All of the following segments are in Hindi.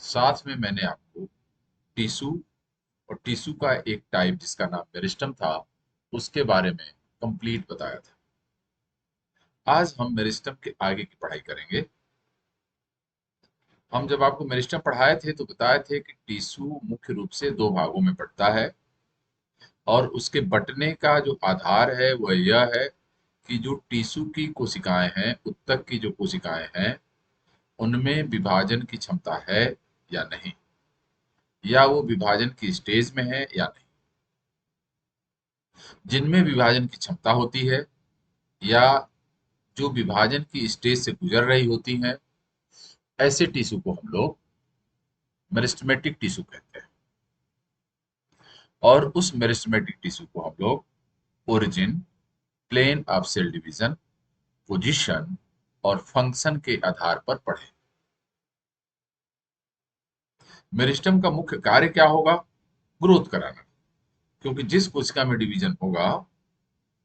साथ में मैंने आपको टिश्यू और टिश्यू का एक टाइप जिसका नाम मेरिस्टम था उसके बारे में कंप्लीट बताया था। आज हम मेरिस्टम के आगे की पढ़ाई करेंगे। हम जब आपको मेरिस्टम पढ़ाए थे तो बताए थे कि टिश्यू मुख्य रूप से दो भागों में बंटता है और उसके बंटने का जो आधार है वह यह है कि जो टिश्यू की कोशिकाएं हैं, ऊतक की जो कोशिकाएं हैं, उनमें विभाजन की क्षमता है या नहीं, या वो विभाजन की स्टेज में है या नहीं। जिनमें विभाजन की क्षमता होती है या जो विभाजन की स्टेज से गुजर रही होती हैं, ऐसे टिश्यू को हम लोग मेरिस्टेमेटिक टिश्यू कहते हैं। और उस मेरिस्टेमेटिक टिश्यू को हम लोग origin, plane of cell division, position और फंक्शन के आधार पर पढ़ें। मेरिस्टम का मुख्य कार्य क्या होगा? ग्रोथ कराना, क्योंकि जिस कोशिका में डिवीजन होगा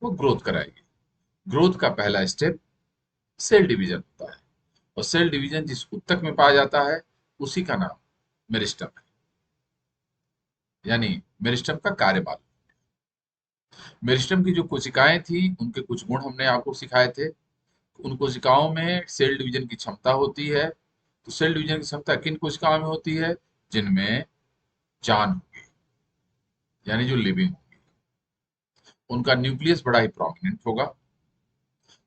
वो ग्रोथ कराएगी। ग्रोथ का पहला स्टेप सेल डिवीजन होता है और सेल डिवीजन जिस ऊतक में पाया जाता है उसी का नाम मेरिस्टम है। यानी मेरिस्टम का कार्य मालूम। मेरिस्टम की जो कोशिकाएं थी उनके कुछ गुण हमने आपको सिखाए थे। उन कोशिकाओं में सेल डिवीजन की क्षमता होती है। तो सेल डिवीजन की क्षमता किन कोशिकाओं में होती है? जिनमें जान होगी, यानी जो लिविंग होगी। उनका न्यूक्लियस बड़ा ही प्रोमिनेंट होगा।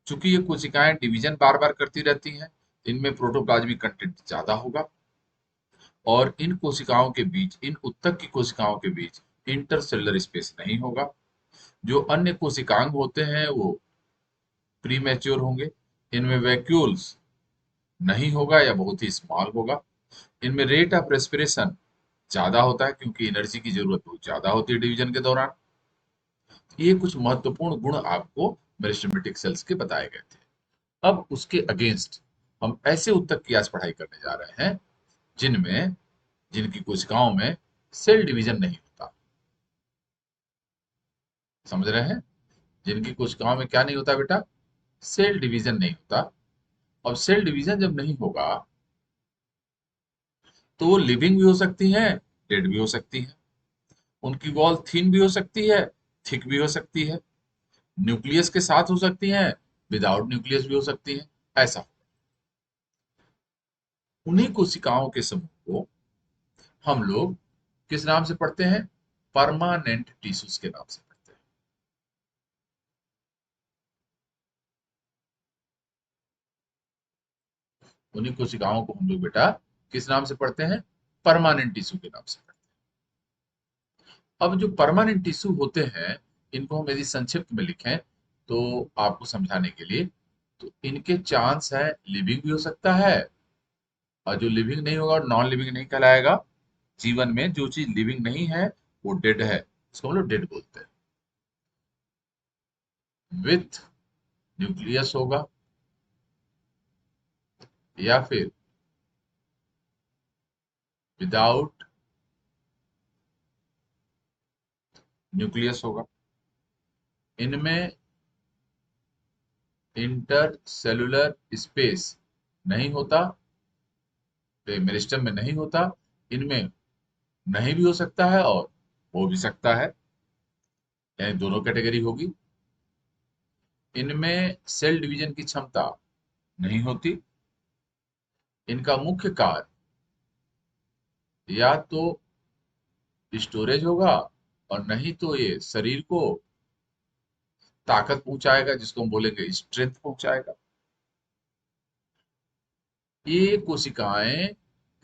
चूंकि ये कोशिकाएं डिवीजन बार बार करती रहती हैं, इनमें प्रोटोप्लाज्मिक कंटेंट ज्यादा होगा और इन कोशिकाओं के बीच, इन ऊतक की कोशिकाओं के बीच इंटरसेलुलर स्पेस नहीं होगा। जो अन्य कोशिकांग होते हैं वो प्री मैच्योर होंगे। इनमें वैक्यूल्स नहीं होगा या बहुत ही स्मॉल होगा। इनमें रेट ऑफ रेस्पिरेशन ज्यादा होता है क्योंकि एनर्जी की जरूरत बहुत ज्यादा होती है डिवीजन के दौरान। ये कुछ महत्वपूर्ण गुण आपको मेरिस्टेमेटिक सेल्स के बताए गए थे। अब उसके अगेंस्ट हम ऐसे ऊतक की आज पढ़ाई करने जा रहे हैं जिनमें, जिनकी कोशिकाओं में सेल डिवीजन नहीं होता। समझ रहे हैं? जिनकी कोशिकाओं में क्या नहीं होता बेटा? सेल डिवीजन नहीं होता। अब सेल डिवीजन जब नहीं होगा तो वो लिविंग भी हो सकती हैं, डेड भी हो सकती हैं। उनकी वॉल थिन भी हो सकती है, थिक भी हो सकती है, न्यूक्लियस के साथ हो सकती हैं, विदाउट न्यूक्लियस भी हो सकती हैं। ऐसा उन्हीं कोशिकाओं के समूह को हम लोग किस नाम से पढ़ते हैं? परमानेंट टिश्यूज के नाम से पढ़ते हैं। उन्हीं कोशिकाओं को हम लोग बेटा किस नाम से पढ़ते हैं? परमानेंट टिश्यू के नाम से पढ़ते हैं। अब जो परमानेंट टिश्यू होते हैं, इनको हम यदि संक्षिप्त में लिखें तो आपको समझाने के लिए, तो इनके चांस है लिविंग भी हो सकता है, और जो लिविंग नहीं होगा नॉन लिविंग नहीं कहलाएगा। जीवन में जो चीज लिविंग नहीं है वो डेड है, इसको हम लोग डेड बोलते हैं। विथ न्यूक्लियस होगा या फिर विदाउट न्यूक्लियस होगा। इनमें इंटरसेलुलर स्पेस नहीं होता, मेरिस्टम में नहीं होता। इनमें नहीं भी हो सकता है और हो भी सकता है, यानी दोनों कैटेगरी होगी। इनमें सेल डिवीजन की क्षमता नहीं होती। इनका मुख्य कार्य या तो स्टोरेज होगा और नहीं तो ये शरीर को ताकत पहुंचाएगा, जिसको हम बोलेंगे स्ट्रेंथ पहुंचाएगा। ये कोशिकाएं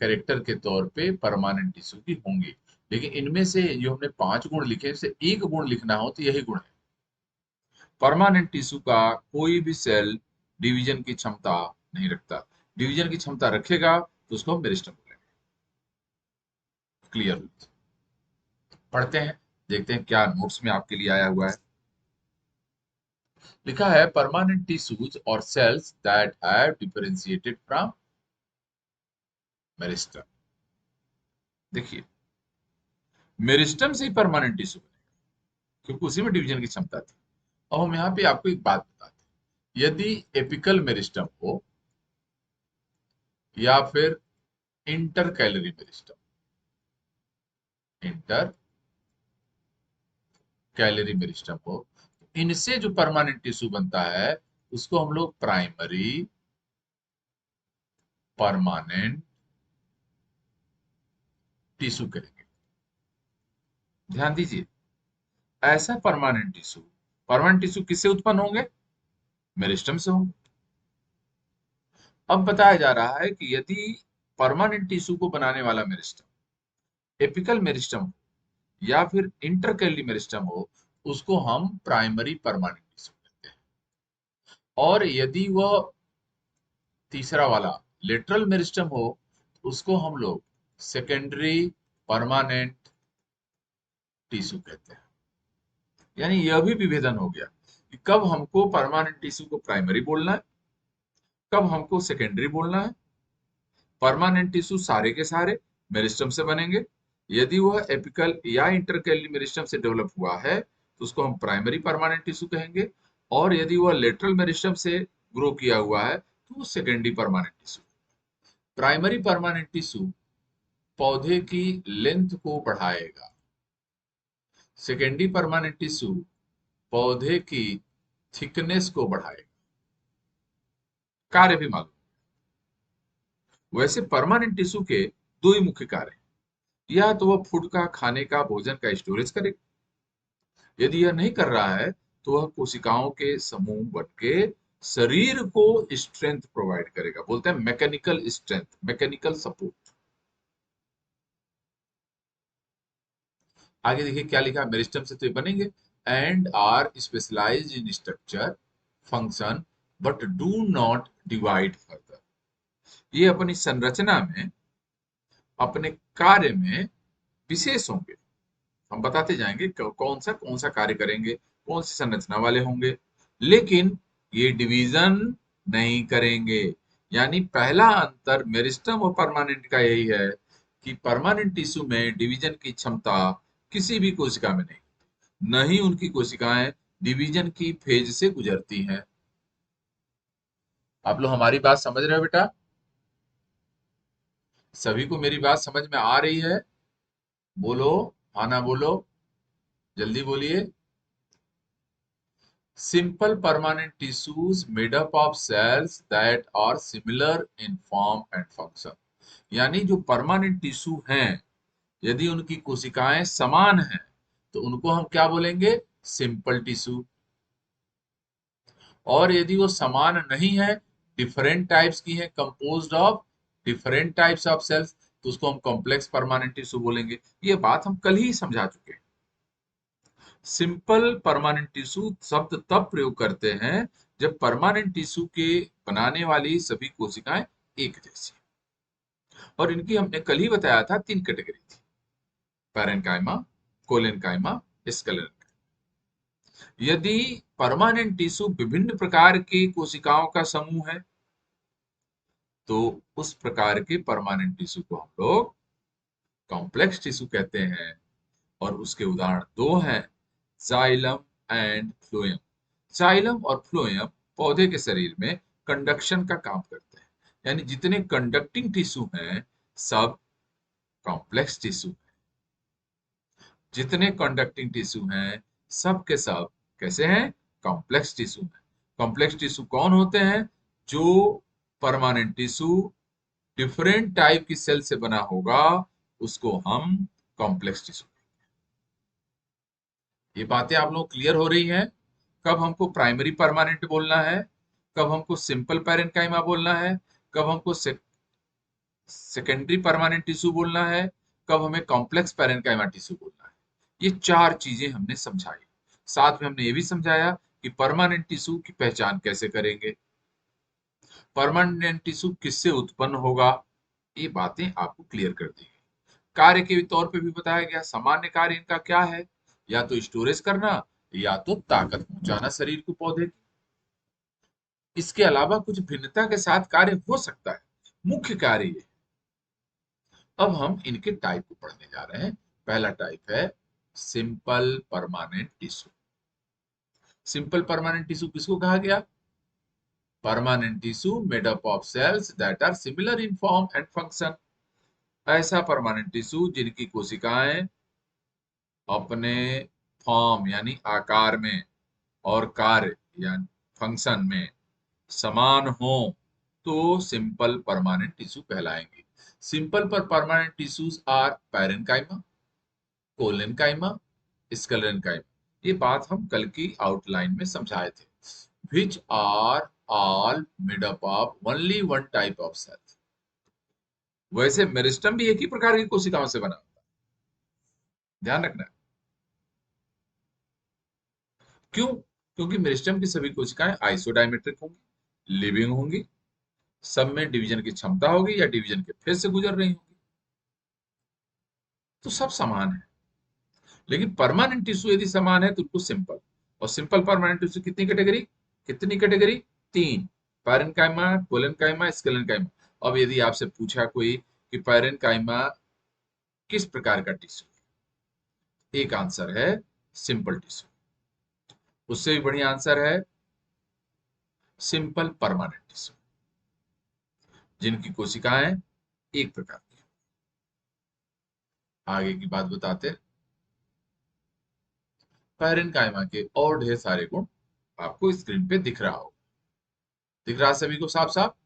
कैरेक्टर के तौर पे परमानेंट टिश्यू की होंगी। लेकिन इनमें से जो हमने 5 गुण लिखे से एक गुण लिखना हो तो यही गुण है। परमानेंट टिश्यू का कोई भी सेल डिवीजन की क्षमता नहीं रखता। डिवीजन की क्षमता रखेगा तो उसको हम मेरिस्टम बोलेंगे। क्लियर? पढ़ते हैं, देखते हैं क्या नोट्स में आपके लिए आया हुआ है। लिखा है परमानेंट टिश्यूज और cells that have differentiated from meristem. देखिए, मेरिस्टम से ही परमानेंट टिश्यू बनेगा क्योंकि उसी में डिवीजन की क्षमता थी। अब हम यहाँ पे आपको एक बात बताते हैं। यदि एपिकल मेरिस्टम हो या फिर inter calorie meristem, inter calorie meristem हो, इनसे जो परमानेंट टिश्यू बनता है उसको हम लोग प्राइमरी परमानेंट टिश्यू कहेंगे। ध्यान दीजिए, ऐसा परमानेंट टिश्यू किससे उत्पन्न होंगे? मेरिस्टम से होंगे। अब बताया जा रहा है कि यदि परमानेंट टिश्यू को बनाने वाला मेरिस्टम एपिकल मेरिस्टम या फिर इंटरकैलोरी मेरिस्टम हो, उसको हम प्राइमरी परमानेंट टिश्यू कहते हैं। और यदि वह तीसरा वाला लेटरल मेरिस्टम हो, उसको हम लोग सेकेंडरी परमानेंट टिश्यू कहते हैं। यानी यह भी विभेदन हो गया कि कब हमको परमानेंट टिश्यू को प्राइमरी बोलना है, कब हमको सेकेंडरी बोलना है। परमानेंट टिश्यू सारे के सारे मेरिस्टम से बनेंगे। यदि वह एपिकल या इंटरकैलोरी मेरिस्टम से डेवलप हुआ है तो उसको हम प्राइमरी परमानेंट टिश्यू कहेंगे। और यदि वह लेटरल मेरिस्टम से ग्रो किया हुआ है तो वो secondary permanent tissue. Primary permanent tissue पौधे की लेंथ को बढ़ाएगा, सेकेंडरी परमानेंट टिश्यू पौधे की थिकनेस को बढ़ाएगा। कार्य भी मालूम। वैसे परमानेंट टिश्यू के दो ही मुख्य कार्य हैं। या तो वह फूड का, खाने का, भोजन का स्टोरेज करे। यदि यह नहीं कर रहा है तो वह कोशिकाओं के समूह बन के शरीर को स्ट्रेंथ प्रोवाइड करेगा। बोलते हैं मैकेनिकल स्ट्रेंथ, मैकेनिकल सपोर्ट। आगे देखिए क्या लिखा, मेरिस्टम से तो ये बनेंगे and are specialised in structure function but do not divide further. ये अपनी संरचना में, अपने कार्य में विशेष होंगे। हम बताते जाएंगे कौन सा कार्य करेंगे, कौन सी संरचना वाले होंगे, लेकिन ये डिवीजन नहीं करेंगे। यानी पहला अंतर मेरिस्टम और परमानेंट का यही है कि परमानेंट टिश्यू में डिवीजन की क्षमता किसी भी कोशिका में नहीं, न ही उनकी कोशिकाएं डिवीजन की फेज से गुजरती हैं। आप लोग हमारी बात समझ रहे हो बेटा? सभी को मेरी बात समझ में आ रही है? बोलो, हाँ ना बोलो, जल्दी बोलिए। Simple permanent tissues made up of cells that are similar in form and function। यानी जो परमानेंट टिश्यू हैं, यदि उनकी कोशिकाएं समान हैं तो उनको हम क्या बोलेंगे? Simple tissue. और यदि वो समान नहीं है, डिफरेंट टाइप्स की है, composed of different types of cells, तो उसको हम कॉम्प्लेक्स परमानेंट टिश्यू बोलेंगे। ये बात हम कल ही समझा चुके हैं। सिंपल परमानेंट टिश्यू शब्द तब प्रयोग करते हैं जब परमानेंट टिश्यू के बनाने वाली सभी कोशिकाएं एक जैसी। और इनकी हमने कल ही बताया था तीन कैटेगरी थी, पैरेन्काइमा, कोलेनकाइमा, स्क्लेरेन्काइमा। यदि परमानेंट टिश्यू विभिन्न प्रकार की कोशिकाओं का समूह है तो उस प्रकार के परमानेंट टिश्यू को हम लोग कॉम्प्लेक्स टिश्यू कहते हैं। और उसके उदाहरण दो हैं, जाइलम एंड फ्लोएम। जाइलम और फ्लोएम पौधे के शरीर में कंडक्शन का काम करते हैं। यानी जितने कंडक्टिंग टिश्यू हैं सब कॉम्प्लेक्स टिश्यू हैं। जितने कंडक्टिंग टिश्यू हैं सब के सब कैसे हैं? कॉम्प्लेक्स टिश्यू हैं। कॉम्प्लेक्स टिश्यू कौन होते हैं? जो परमानेंट टिश्यू डिफरेंट टाइप की सेल से बना होगा उसको हम कॉम्प्लेक्स टिश्यू। ये बातें आप लोग क्लियर हो रही हैं? कब हमको प्राइमरी परमानेंट बोलना है, कब हमको सिंपल पैरेन्काइमा बोलना है, कब हमको सेकेंडरी परमानेंट टिश्यू बोलना है, कब हमें कॉम्प्लेक्स पैरेन्काइमा टिश्यू बोलना है। ये चार चीजें हमने समझाई। साथ में हमने ये भी समझाया कि परमानेंट टिश्यू की पहचान कैसे करेंगे, परमानेंट टिश्यू किससे उत्पन्न होगा। ये बातें आपको क्लियर कर दी। कार्य के तौर पे भी बताया गया, सामान्य कार्य इनका क्या है? या तो स्टोरेज करना या तो ताकत पहुंचाना शरीर को, पौधे की। इसके अलावा कुछ भिन्नता के साथ कार्य हो सकता है, मुख्य कार्य ये। अब हम इनके टाइप को पढ़ने जा रहे हैं। पहला टाइप है simple permanent tissue. Simple permanent tissue किसको कहा गया? Permanent tissue made up of cells that are similar in form and function. ऐसा परमानेंट टिश्यू जिनकी कोशिकाएं अपने फॉर्म यानी आकार में और कार्य यानी फंक्शन में समान हो तो सिंपल परमानेंट टिश्यू कहलाएंगे। सिंपल पर permanent tissues are parenchyma, collenchyma, sclerenchyma. ये बात हम कल की आउटलाइन में समझाए थे। Which are all made up of only one type of cell. वैसे मेरिस्टम भी एक ही प्रकार की कोशिकाओं से बना होता है, ध्यान रखना। क्यों? क्योंकि मेरिस्टम की सभी कोशिकाएं आइसोडायमेट्रिक होंगी, लिविंग होंगी, सब में डिवीजन की क्षमता होगी या डिवीजन के फेज से गुजर रही होंगी, तो सब समान है। लेकिन परमानेंट टिश्यू यदि समान है तो उनको सिंपल, और सिंपल परमानेंट टिश्यू कितनी कैटेगरी, कितनी कैटेगरी, तीन, पैरेन्काइमा, कोलेनकाइमा, स्क्लेरेन्काइमा। अब यदि आपसे पूछा कोई कि पैरेन्काइमा किस प्रकार का टिश्यू, एक आंसर है सिंपल टिश्यू, उससे भी बढ़िया आंसर है सिंपल परमानेंट टिश्यू जिनकी कोशिकाएं एक प्रकार की। आगे की बात बताते हैं। पैरेन्काइमा के और ढेर सारे गुण आपको स्क्रीन पे दिख रहा हो, दिख रहा सभी को साफ साफ,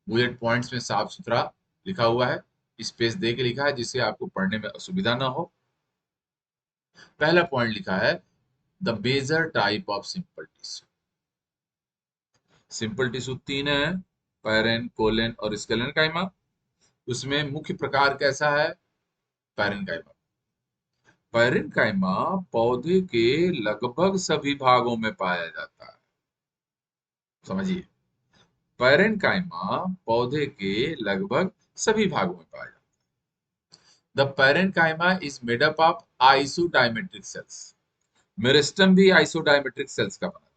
बुलेट पॉइंट्स में साफ सुथरा लिखा हुआ है, स्पेस दे के लिखा है जिससे आपको पढ़ने में असुविधा ना हो। पहला पॉइंट लिखा है the major type of simple tissue. Simple tissue तीन है, पैरेन, कोलेन और स्क्लेरेन्काइमा। उसमें मुख्य प्रकार कैसा है, पैरेन्काइमा। पैरेन्काइमा पौधे के लगभग सभी भागों में पाया जाता है, समझिए, पैरेन्काइमा पौधे के लगभग सभी भागों में पाया जाता है। The parenchyma is made up of isodiametric cells. Meristem भी आइसोडायमेट्रिक सेल्स का बना था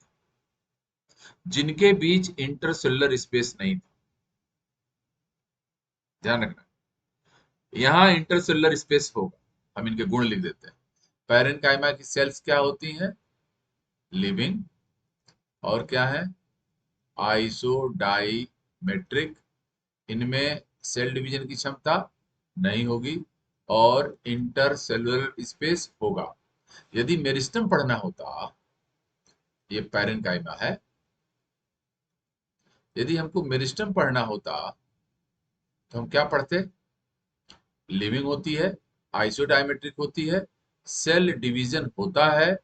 जिनके बीच इंटरसेलुलर स्पेस नहीं था, ध्यान रखना। यहाँ इंटरसेलुलर स्पेस होगा, हम इनके गुण लिख देते हैं। पैरेन्काइमा की सेल्स क्या होती हैं, लिविंग, और क्या है, आइसोडाइमेट्रिक। इनमें सेल डिवीजन की क्षमता नहीं होगी और इंटरसेलुलर स्पेस होगा। यदि मेरिस्टम पढ़ना होता, ये पैरेन्काइमा है, यदि हमको मेरिस्टम पढ़ना होता तो हम क्या पढ़ते, लिविंग होती है, आइसोडायमेट्रिक होती है, सेल डिवीजन होता है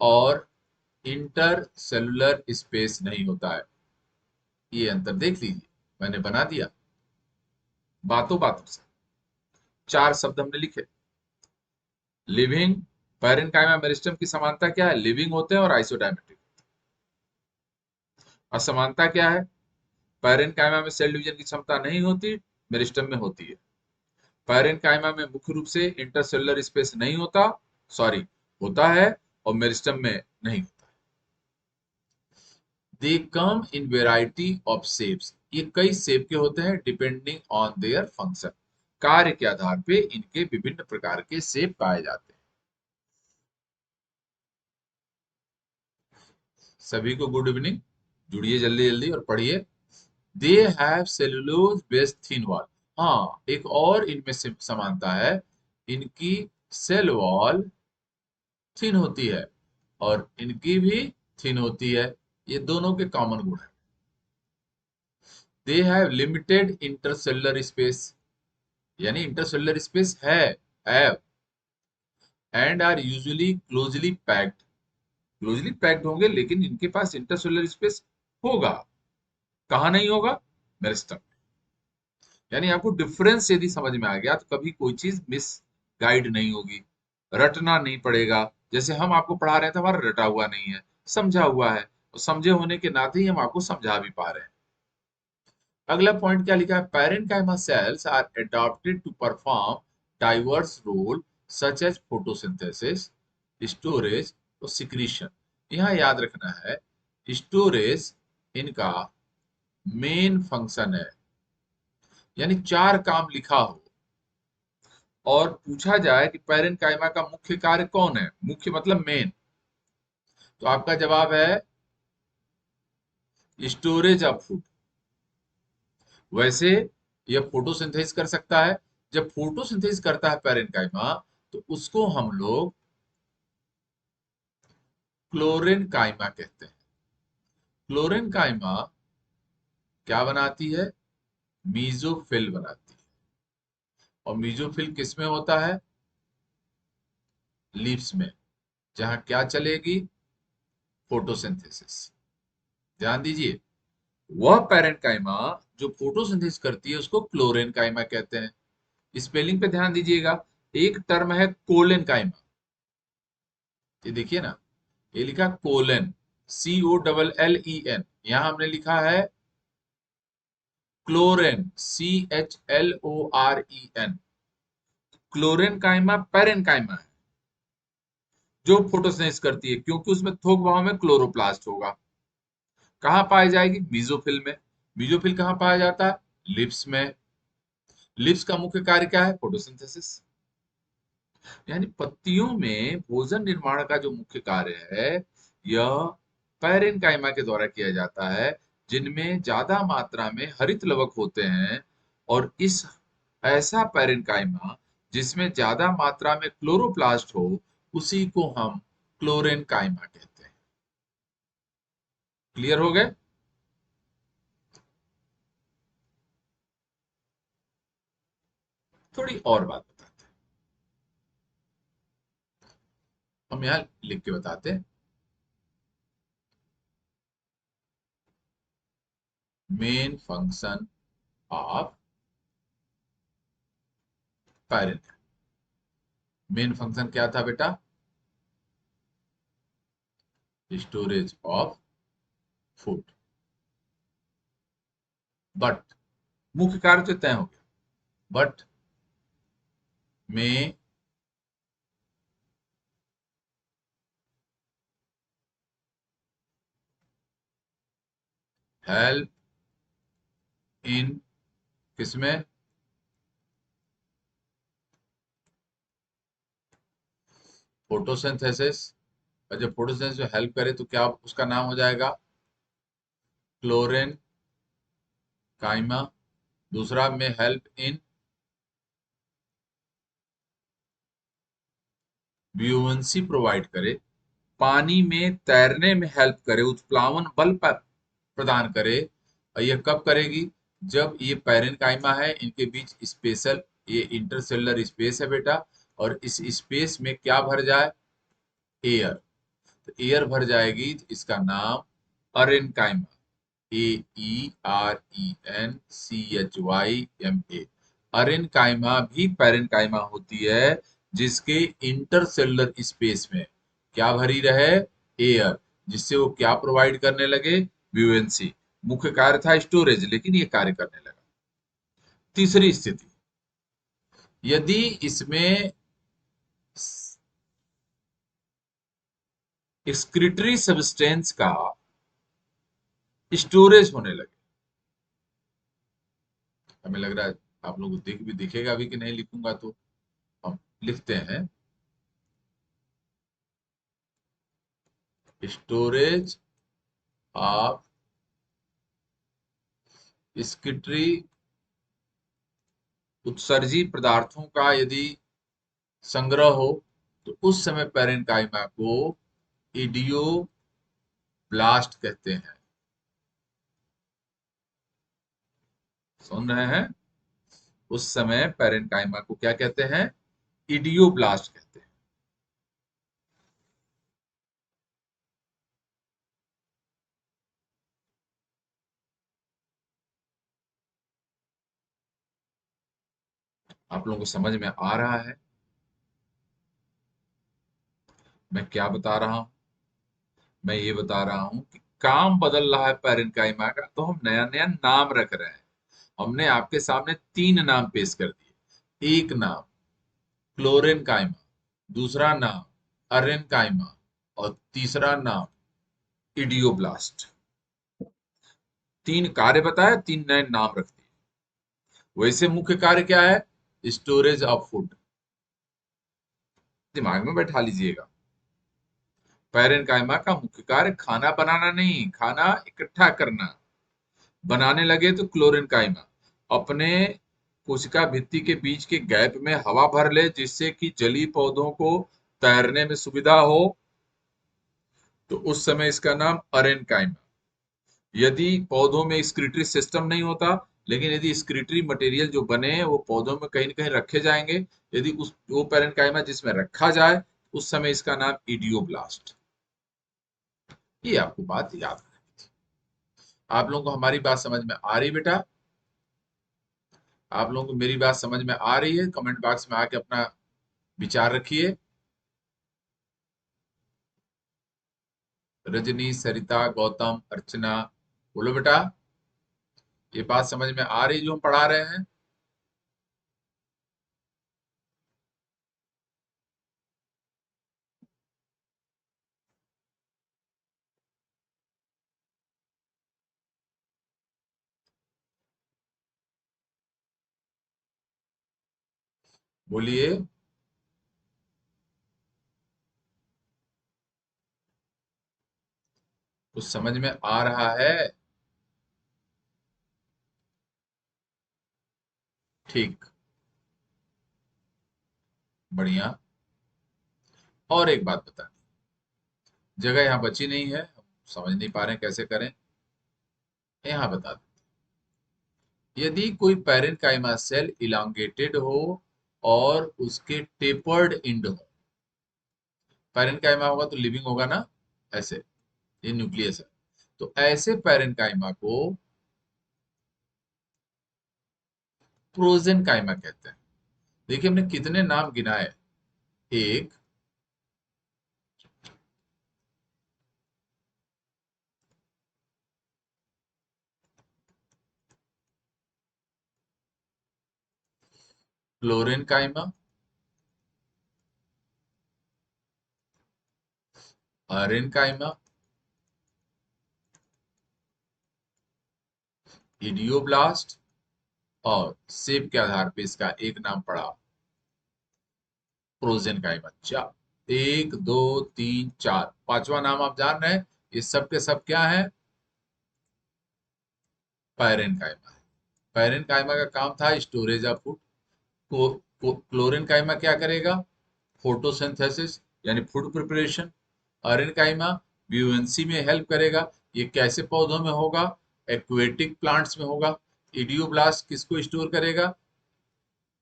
और इंटर सेलुलर स्पेस नहीं होता है। ये अंतर देख लीजिए, मैंने बना दिया बातों बातों से, चार शब्द हमने लिखे। लिविंग, पैरेन्काइमा मेरिस्टम की समानता क्या है, लिविंग होते हैं और आइसोडायमेट्रिक। असमानता क्या है, पैरेन्काइमा में सेल डिवीजन की क्षमता नहीं होती, मेरिस्टम में होती है। पैरेन्काइमा में मुख्य रूप से इंटरसेलुलर स्पेस नहीं होता, सॉरी, होता है, और मेरिस्टम में नहीं होता। दे कम इन वेराइटी ऑफ शेप्स। ये कई शेप के होते हैं डिपेंडिंग ऑन देयर फंक्शन। कार्य के आधार पे इनके विभिन्न प्रकार के शेप पाए जाते हैं। सभी को गुड इवनिंग, जुड़िए जल्दी जल्दी और पढ़िए। They have cellulose based thin wall. हाँ, एक और इनमें से समानता है, इनकी सेल वॉल थिन होती है और इनकी भी थिन होती है। ये दोनों के कॉमन गुण है। They have limited intercellular space, यानी इंटरसेलुलर स्पेस है, have, and are usually closely packed. Closely packed होंगे लेकिन इनके पास इंटरसेलुलर स्पेस होगा। कहाँ नहीं होगा, मेरिस्टम। यानी आपको डिफरेंस यदि समझ में आ गया तो कभी कोई चीज मिस गाइड नहीं होगी, रटना नहीं पड़ेगा। जैसे हम आपको पढ़ा रहे थे, हमारा रटा हुआ नहीं है, समझा हुआ है, और समझे होने के नाते ही हम आपको समझा भी पा रहे हैं। अगला पॉइंट क्या लिखा है, parenchyma cells are adopted to perform diverse role such as photosynthesis, storage और सिक्रीशन। यहाँ याद रखना है, स्टोरेज इनका मेन फंक्शन है। यानी चार काम लिखा हो और पूछा जाए कि पैरेन्काइमा का मुख्य कार्य कौन है, मुख्य मतलब मेन, तो आपका जवाब है स्टोरेज ऑफ फूड। वैसे यह फोटोसिंथेसिस कर सकता है। जब फोटोसिंथेसिस करता है पैरेनकाइमा, तो उसको हम लोग क्लोरेनकाइमा कहते हैं। क्लोरेनकाइमा क्या बनाती है? मीजोफिल बनाती है। और मीजोफिल किस में होता है? लीव्स में, जहां क्या चलेगी? फोटोसिंथेसिस। ध्यान दीजिए, वह पैरेनकाइमा जो फोटोसिंथेसिस करती है उसको क्लोरेनकाइमा कहते हैं। स्पेलिंग पे ध्यान दीजिएगा। एक टर्म है कोलेनकाइमा, ये देखिए ना, ये लिखा कोलेन, COLLEN। यहां हमने लिखा है क्लोरेन, CHLOREN। क्लोरेनकाइमा पैरेनकाइमा है जो फोटोसिंथेसिस करती है, क्योंकि उसमें थोक भाव में क्लोरोप्लास्ट होगा। कहाँ पाई जाएगी? मीजोफिल में। मीजोफिल कहाँ पाया जाता है? लिप्स में। लिप्स का मुख्य कार्य क्या है? फोटोसिंथेसिस। यानी पत्तियों में भोजन निर्माण का जो मुख्य कार्य है, यह पैरेनकाइमा के द्वारा किया जाता है, जिनमें ज्यादा मात्रा में हरित लवक होते हैं। और इस ऐसा पैरेनकाइमा जिसमें ज्यादा मात्रा में क्लोरोप्लास्ट हो, उसी को हम क्लोरेनकाइमा कहते हैं। क्लियर हो गए? थोड़ी और बात बताते हैं, हम यहाँ लिख के बताते हैं। मेन फंक्शन ऑफ पैरेन। मेन फंक्शन क्या था बेटा? Storage of food. बट मुख्य कार्य तो तय हो गया, बट में हेल्प इन किसमें? फोटोसिंथेसिस। और जब फोटोसिंथेसिस में हेल्प करे तो क्या उसका नाम हो जाएगा? क्लोरेन काइमा। दूसरा में हेल्प इन ब्यूएंसी प्रोवाइड करे, पानी में तैरने में हेल्प करे, उत्प्लावन बल प्रदान करे। और यह कब करेगी? जब ये पैरेनकाइमा है, इनके बीच स्पेशल, ये इंटरसेलुलर स्पेस है बेटा, और इस स्पेस में क्या भर जाए? एयर। तो एयर भर जाएगी तो इसका नाम अरेनकाइमा, AERENCHYMA। अरेनकाइमा भी पैरेनकाइमा होती है, जिसके इंटरसेलुलर स्पेस में क्या भरी रहे? एयर। जिससे वो क्या प्रोवाइड करने लगे? ब्यूएंसी। मुख्य कार्य था स्टोरेज, लेकिन ये कार्य करने लगा। तीसरी स्थिति, यदि इसमें एक्सक्रीटरी सब्सटेंस का स्टोरेज होने लगे। हमें लग रहा है आप लोगों को दिखेगा भी कि नहीं, लिखूंगा तो हम लिखते हैं। स्टोरेज ऑफ स्किटरी उत्सर्जी पदार्थों का यदि संग्रह हो, तो उस समय पैरेनकाइमा को इडियो ब्लास्ट कहते हैं। सुन रहे हैं? उस समय पैरेनकाइमा को क्या कहते हैं? इडियो ब्लास्ट कहते हैं। आप लोगों को समझ में आ रहा है मैं क्या बता रहा हूं? मैं ये बता रहा हूं कि काम बदल रहा है पैरेनकाइमा का, तो हम नया नया नाम रख रहे हैं। हमने आपके सामने 3 नाम पेश कर दिए। एक नाम क्लोरेनकाइमा, दूसरा नाम अरेनकाइमा, और तीसरा नाम इडियोब्लास्ट। 3 कार्य बताए, 3 नए नाम रख दिए। वैसे मुख्य कार्य क्या है? Storage of food. दिमाग में बैठा लीजिएगा। पैरेनकाइमा का मुख्य कार्य खाना बनाना नहीं, खाना इकट्ठा करना। बनाने लगे तो क्लोरेनकाइमा, अपने कोशिका भित्ति के बीच के गैप में हवा भर ले, जिससे कि जलीय पौधों को तैरने में सुविधा हो, तो उस समय इसका नाम अरेनकाइमा। यदि पौधों में स्क्रीटरी सिस्टम नहीं होता, लेकिन यदि स्क्रीटरी मटेरियल जो बने वो पौधों में कहीं न कहीं रखे जाएंगे, यदि उस वो पैरेन्काइमा जिसमें रखा जाए, उस समय इसका नाम इडियोब्लास्ट। ये आपको बात याद रखनी थी। आप लोगों को हमारी बात समझ में आ रही बेटा? आप लोगों को मेरी बात समझ में आ रही है? कमेंट बॉक्स में आके अपना विचार रखिए। रजनी, सरिता, गौतम, अर्चना, बोलो बेटा, ये बात समझ में आ रही जो हम पढ़ा रहे हैं? बोलिए। कुछ समझ में आ रहा है? ठीक, बढ़िया। और एक बात बता, जगह यहाँ बची नहीं है, हम समझ नहीं पा रहे हैं कैसे करें। यहाँ बता दो, यदि कोई पैरेन्काइमा सेल इलांगेटेड हो और उसके टेपर्ड एंड हो, पैरेन्काइमा होगा तो लिविंग होगा ना, ऐसे, ये न्यूक्लियस है, तो ऐसे पैरेन्काइमा को प्रोजेनकाइमा कहते हैं। देखिए हमने कितने नाम गिनाए, एक, फ्लोरेनकाइमा, अरेनकाइमा, इडियोब्लास्ट, और शेप के आधार पे इसका एक नाम पड़ा प्रोजेनकाइमा। चार, एक, दो, तीन, चार, पांचवा नाम आप जान रहे हैं, ये सब के सब क्या है? पैरेन्काइमा है। पैरेन्काइमा का काम था स्टोरेज ऑफ फूड। क्लोरेन्काइमा क्या करेगा? फोटोसिंथेसिस, यानी फूड प्रिपरेशन। अरेनकाइमा ब्यूएंसी में हेल्प करेगा। ये कैसे पौधों में होगा? एक्वेटिक प्लांट्स में होगा। इडियोब्लास्ट किसको स्टोर करेगा?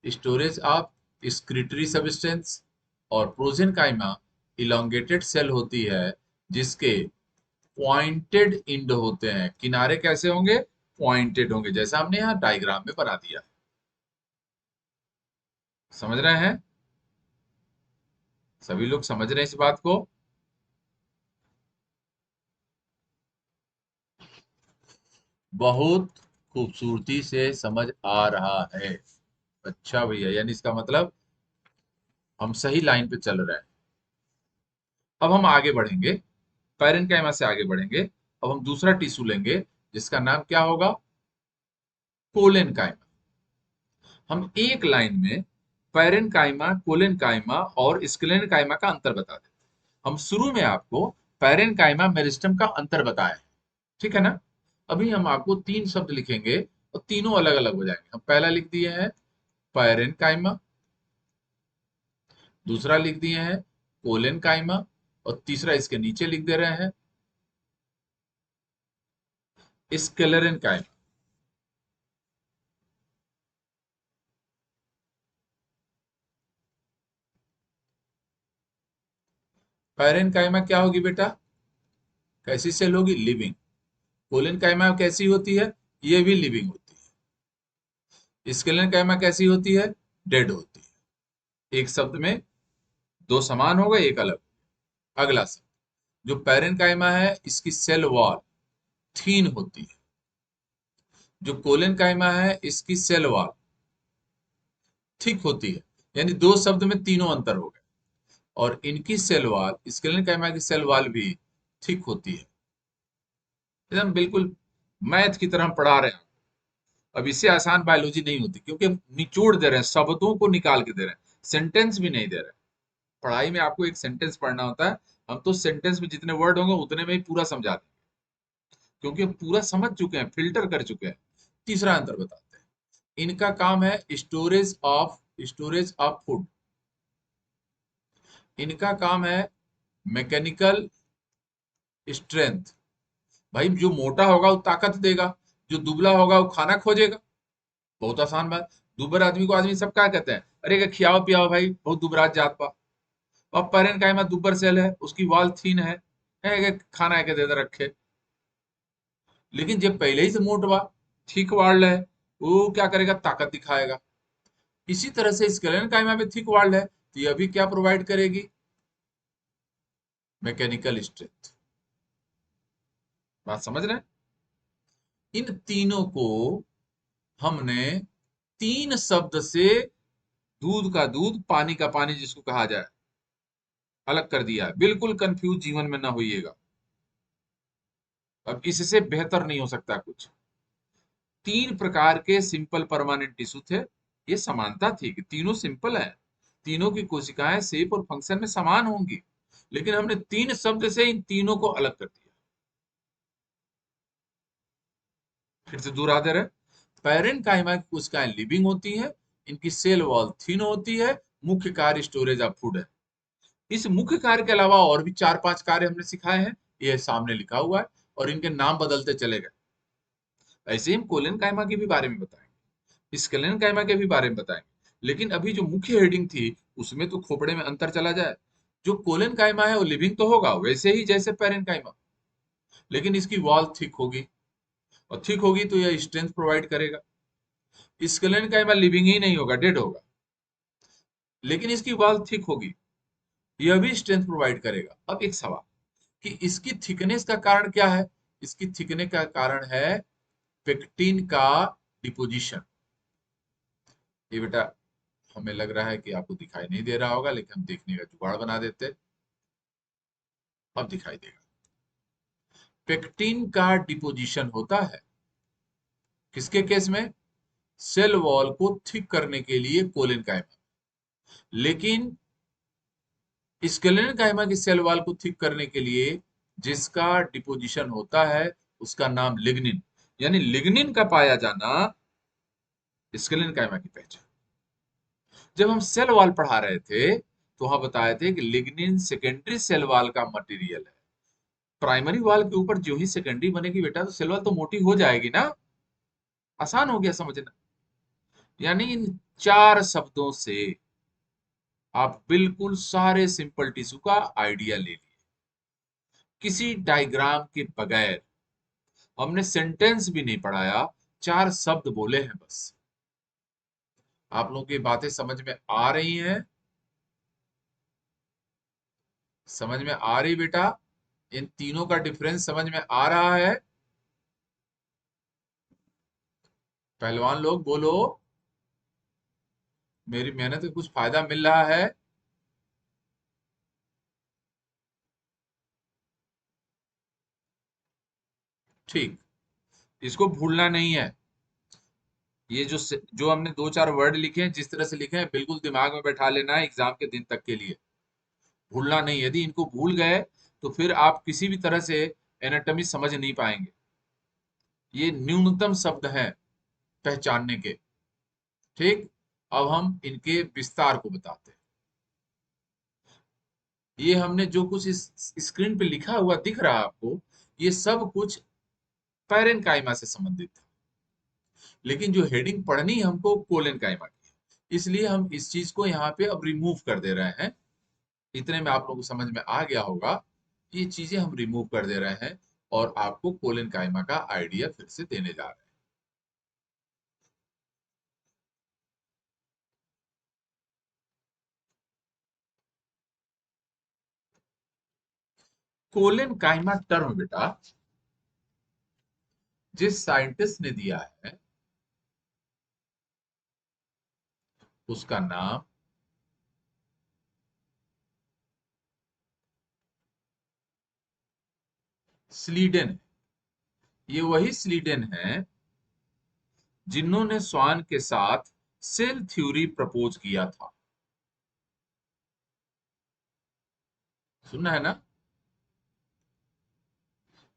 Storage of secretory substance. और प्रोजेनकाइमा इलोंगेटेड सेल होती है, जिसके पॉइंटेड इंड होते हैं। किनारे कैसे होंगे? पॉइंटेड होंगे, जैसा हमने यहाँ डायग्राम में बना दिया है। समझ रहे हैं? सभी लोग समझ रहे हैं इस बात को? बहुत खूबसूरती से समझ आ रहा है। अच्छा भैया, यानी इसका मतलब हम सही लाइन पे चल रहे हैं। अब हम आगे बढ़ेंगे, पैरेन्काइमा से आगे बढ़ेंगे। अब हम दूसरा टिश्यू लेंगे, जिसका नाम क्या होगा? कोलेनकाइमा। हम एक लाइन में पैरेन्काइमा, कोलेनकाइमा और स्क्लेनकाइमा का अंतर बता दें। हम शुरू में आपको पैरेन्काइमा मेरिस्टम का अंतर बताए हैं, ठीक है ना? अभी हम आपको तीन शब्द लिखेंगे और तीनों अलग अलग हो जाएंगे। हम पहला लिख दिए हैं पैरेन्काइमा, दूसरा लिख दिए हैं कोलेनकाइमा, और तीसरा इसके नीचे लिख दे रहे हैं स्क्लेरेनकाइमा। पैरेन्काइमा क्या होगी बेटा? कैसी सेल होगी? लिविंग। कोलेनकाइमा कैसी होती है? ये भी लिविंग होती है। स्क्लेरेनकाइमा कैसी होती है? डेड होती है। एक शब्द में दो समान हो गए, एक अलग। अगला शब्द, जो पैरेन्काइमा है इसकी सेल वॉल थीन होती है। जो कोलेनकाइमा है इसकी सेल वॉल थिक होती है। यानी दो शब्द में तीनों अंतर हो गए। और इनकी सेल वॉल, स्क्लेरेनकाइमा की सेल वॉल भी थिक होती है। एकदम बिल्कुल मैथ की तरह हम पढ़ा रहे हैं। अब इससे आसान बायोलॉजी नहीं होती, क्योंकि हम निचोड़ दे रहे हैं, शब्दों को निकाल के दे रहे हैं, सेंटेंस भी नहीं दे रहे हैं। पढ़ाई में आपको एक सेंटेंस पढ़ना होता है, हम तो सेंटेंस में जितने वर्ड होंगे उतने में ही पूरा समझा देंगे, क्योंकि हम पूरा समझ चुके हैं, फिल्टर कर चुके हैं। तीसरा अंतर बताते हैं, इनका काम है स्टोरेज ऑफ फूड। इनका काम है मैकेनिकल स्ट्रेंथ। भाई जो मोटा होगा वो ताकत देगा, जो दुबला होगा वो खाना खोजेगा। बहुत आसान बात। दुबर आदमी को आदमी सब क्या कहते हैं, अरे क्या खियाओ पियाओ भाई, बहुत दुबरा जात पा। अब पैरेंट का दुबर सेल है, उसकी वाल थीन है कि खाना है के दे दे रखे। लेकिन जब पहले ही से मोट बा, थिक वाल्ड है, वो क्या करेगा, ताकत दिखाएगा। इसी तरह से स्केलेटन काइमा में थिक वाल्ड है, तो ये भी क्या प्रोवाइड करेगी, मैकेनिकल स्ट्रेंथ। बात समझ रहे हैं? इन तीनों को हमने तीन शब्द से, दूध का दूध पानी का पानी जिसको कहा जाए, अलग कर दिया है। बिल्कुल कंफ्यूज जीवन में ना होइएगा, अब इससे बेहतर नहीं हो सकता कुछ। तीन प्रकार के सिंपल परमानेंट टिश्यू थे। ये समानता थी कि तीनों सिंपल है, तीनों की कोशिकाएं शेप और फंक्शन में समान होंगी, लेकिन हमने तीन शब्द से इन तीनों को अलग कर दिया। फिर से दूर आते रहे। पैरेन्काइमा की कोशिकाएं लिविंग होती हैं, इनकी सेल वॉल थिन होती है, मुख्य कार्य स्टोरेज ऑफ फूड है। इस मुख्य कार्य के अलावा और भी चार पांच कार्य हमने सिखाए हैं, ये सामने लिखा हुआ है, और इनके नाम बदलते चले गए। ऐसे ही हम कोलेन कायमा के भी बारे में बताएंगे, स्केलेन कायमा के भी बारे में बताएंगे। लेकिन अभी जो मुख्य हेडिंग थी उसमें तो खोपड़े में अंतर चला जाए। जो कोलेन कायमा है वो लिविंग तो होगा वैसे ही जैसे पेरेंट कायमा, लेकिन इसकी वॉल थिक होगी, और थिक होगी तो यह स्ट्रेंथ प्रोवाइड करेगा। स्केलेन कायमा लिविंग ही नहीं होगा, डेड होगा, लेकिन इसकी वॉल थिक होगी, यह भी स्ट्रेंथ प्रोवाइड करेगा। अब एक सवाल कि इसकी थिकनेस का कारण क्या है। इसकी थिकनेस का कारण है पेक्टिन का डिपोजिशन। ये बेटा हमें लग रहा है कि आपको दिखाई नहीं दे रहा होगा, लेकिन हम देखने का जुगाड़ बना देते। अब दिखाई देगा। पेक्टिन का डिपोजिशन होता है किसके केस में, सेल वॉल को थिक करने के लिए कोलेन कायमा। लेकिन स्केलेटन कायमा की सेल वॉल को थिक करने के लिए जिसका डिपोजिशन होता है उसका नाम लिग्निन, यानी लिग्निन का पाया जाना स्केलेटन कायमा की पहचान। जब हम सेल वॉल पढ़ा रहे थे तो वहां बताए थे कि लिग्निन सेकेंडरी सेल वॉल का मटेरियल है। प्राइमरी वॉल के ऊपर जो ही सेकेंडरी बनेगी बेटा तो सेल वॉल तो मोटी हो जाएगी ना। आसान हो गया समझना। यानी इन चार शब्दों से आप बिल्कुल सारे सिंपल टिश्यू का आइडिया ले लिए, किसी डायग्राम के बगैर। हमने सेंटेंस भी नहीं पढ़ाया, चार शब्द बोले हैं बस। आप लोगों की बातें समझ में आ रही हैं? समझ में आ रही बेटा? इन तीनों का डिफरेंस समझ में आ रहा है? पहलवान लोग बोलो, मेरी मेहनत का कुछ फायदा मिल रहा है? ठीक, इसको भूलना नहीं है। ये जो हमने दो चार वर्ड लिखे हैं, जिस तरह से लिखे हैं बिल्कुल दिमाग में बैठा लेना है एग्जाम के दिन तक के लिए। भूलना नहीं, यदि इनको भूल गए तो फिर आप किसी भी तरह से एनाटॉमी समझ नहीं पाएंगे। ये न्यूनतम शब्द हैं पहचानने के। ठीक, अब हम इनके विस्तार को बताते हैं। ये हमने जो कुछ इस स्क्रीन पे लिखा हुआ दिख रहा है आपको, ये सब कुछ पैरेन्काइमा से संबंधित है। लेकिन जो हेडिंग पढ़नी है हमको कोलेनकाइमा की है। इसलिए हम इस चीज को यहाँ पे अब रिमूव कर दे रहे हैं। इतने में आप लोगों को समझ में आ गया होगा, ये चीजें हम रिमूव कर दे रहे हैं और आपको कोलेनकाइमा का आइडिया फिर से देने जा रहे हैं। कोलेनकाइमा टर्म बेटा जिस साइंटिस्ट ने दिया है उसका नाम स्लीडन है। ये वही स्लीडन है जिन्होंने स्वान के साथ सेल थ्योरी प्रपोज किया था। सुनना है ना?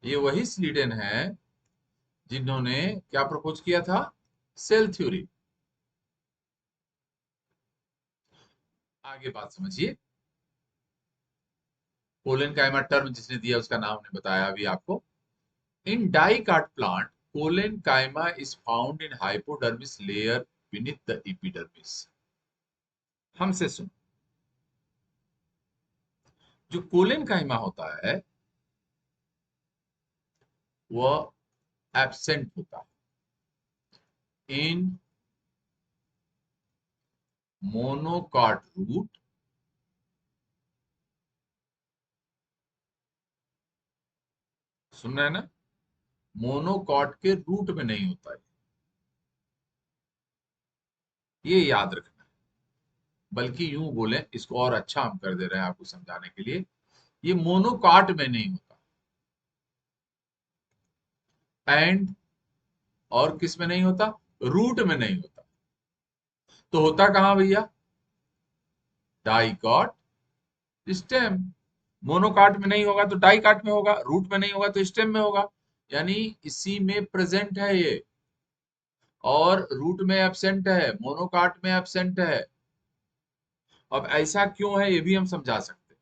ये वही स्लीडन है जिन्होंने क्या प्रपोज किया था, सेल थ्योरी। आगे बात समझिए। कोलेनकाइमा टर्म जिसने दिया उसका नाम ने बताया अभी आपको। In dicot plant collenchyma is found in hypodermis layer beneath the epidermis. हमसे सुन, जो कोलेनकाइमा होता है वह एब्सेंट होता है इन मोनोकॉट रूट, सुन रहे हैं ना, मोनोकॉट के रूट में नहीं होता है, ये याद रखना। बल्कि यूं बोले, इसको और अच्छा हम कर दे रहे हैं आपको समझाने के लिए, ये मोनोकॉट में नहीं होता। एंड और किस में नहीं होता? रूट में नहीं होता। तो होता कहां भैया? Dicot stem. मोनोकाट में नहीं होगा तो डाइकाट में होगा, रूट में नहीं होगा तो स्टेम में होगा। यानी इसी में प्रेजेंट है ये, और रूट में एब्सेंट है, मोनोकाट में एब्सेंट है। अब ऐसा क्यों है ये भी हम समझा सकते हैं।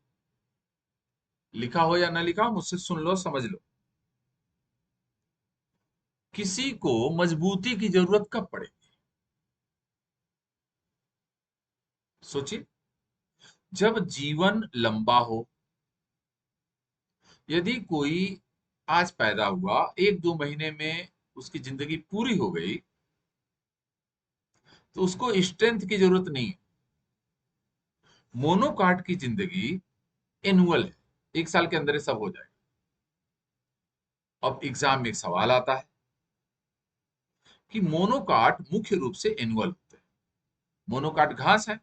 लिखा हो या ना लिखा हो, मुझसे सुन लो, समझ लो। किसी को मजबूती की जरूरत कब पड़ेगी? सोचिए, जब जीवन लंबा हो। यदि कोई आज पैदा हुआ, 1-2 महीने में उसकी जिंदगी पूरी हो गई, तो उसको स्ट्रेंथ की जरूरत नहीं है। मोनोकाट की जिंदगी एनुअल है, 1 साल के अंदर ये सब हो जाएगा। अब एग्जाम में एक सवाल आता है कि मोनोकाट मुख्य रूप से एनुअल होते हैं। मोनोकाट घास है,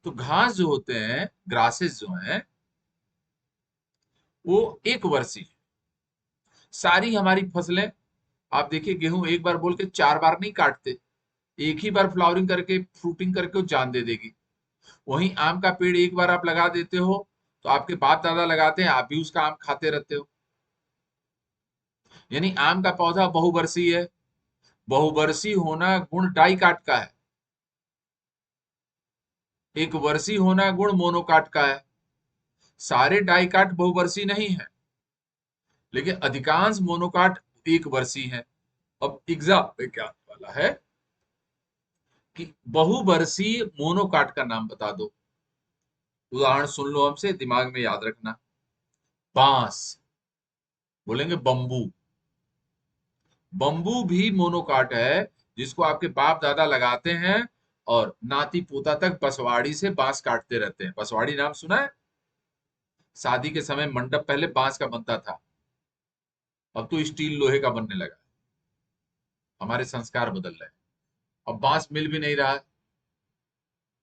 तो घास जो होते हैं, ग्रासेस जो हैं, वो 1 वर्षीय है। सारी हमारी फसलें, आप देखिए, गेहूं एक बार बोल के 4 बार नहीं काटते, एक ही बार फ्लावरिंग करके फ्रूटिंग करके वो जान दे देगी। वहीं आम का पेड़ एक बार आप लगा देते हो, तो आपके बाप दादा लगाते हैं, आप भी उसका आम खाते रहते हो। यानी आम का पौधा बहुवर्षीय है। बहुवर्षीय होना गुण डाइकाट का है, एक वर्षीय होना गुण मोनोकाट का है। सारे डाइकाट बहुवर्षीय नहीं है, लेकिन अधिकांश मोनोकाट 1 वर्षीय है। अब एग्जाम में क्या आने वाला है कि बहुवर्षीय मोनोकाट का नाम बता दो। उदाहरण सुन लो हमसे, दिमाग में याद रखना। बांस, बोलेंगे बंबू। बंबू भी मोनोकाट है, जिसको आपके बाप दादा लगाते हैं, और नाती पोता तक बसवाड़ी से बांस काटते रहते हैं। बसवाड़ी नाम सुना है? शादी के समय मंडप पहले बांस का बनता था, अब तो स्टील लोहे का बनने लगा। हमारे संस्कार बदल रहे हैं, अब बांस मिल भी नहीं रहा है।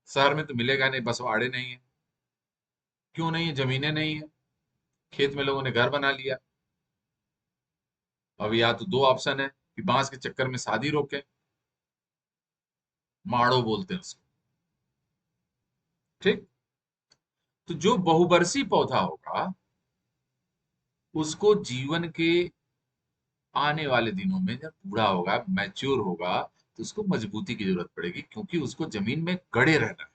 शहर में तो मिलेगा नहीं, बसवाड़े नहीं है। क्यों नहीं है? जमीनें नहीं है, खेत में लोगों ने घर बना लिया। अब या तो दो ऑप्शन है कि बांस के चक्कर में शादी रोके, माड़ो बोलते हैं उसको। ठीक। तो जो बहुवर्षीय पौधा होगा, उसको जीवन के आने वाले दिनों में जब बूढ़ा होगा, मैच्योर होगा, तो उसको मजबूती की जरूरत पड़ेगी, क्योंकि उसको जमीन में गड़े रहना है